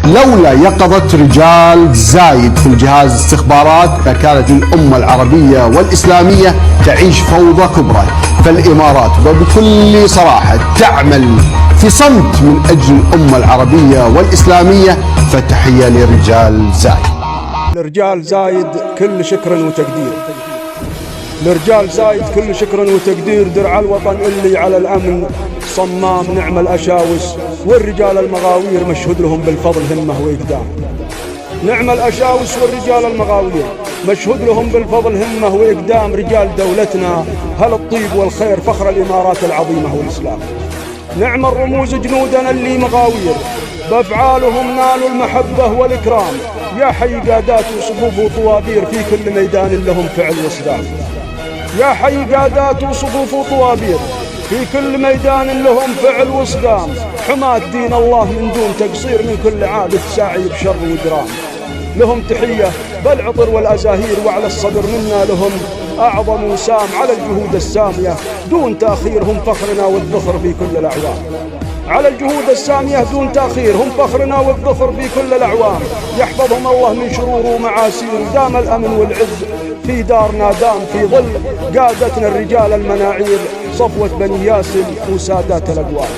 لولا يقظة رجال زايد في الجهاز الاستخبارات لكانت الأمة العربية والإسلامية تعيش فوضى كبرى. فالإمارات وبكل صراحة تعمل في صمت من أجل الأمة العربية والإسلامية، فتحية لرجال زايد. لرجال زايد كل شكر وتقدير، لرجال زايد كل شكر وتقدير. درع الوطن اللي على الأمن صمام نعم الأشاوس، والرجال المغاوير مشهود لهم بالفضل همة وإقدام. نعم الأشاوس والرجال المغاوير مشهود لهم بالفضل همة وإقدام. رجال دولتنا هل الطيب والخير فخر الإمارات العظيمة والإسلام. نعم الرموز جنودنا اللي مغاوير، بأفعالهم نالوا المحبة والإكرام. يا حي قادات وصفوف وطوابير في كل ميدان لهم فعل وصدام. يا حي قادات وصفوف وطوابير في كل ميدان لهم فعل وصدام. حماة دين الله من دون تقصير، من كل عابث ساعي بشر وجرام. لهم تحية بالعطر والأزاهير، وعلى الصدر منا لهم أعظم وسام. على الجهود السامية دون تأخير هم فخرنا والذخر في كل الأعوام. على الجهود السامية دون تأخير هم فخرنا والذخر في كل الأعوام. يحفظهم الله من شرور ومعاسير، دام الأمن والعز في دارنا، دام في ظل قادتنا الرجال المناعير، صفوة بني ياسر وسادات الأقوام.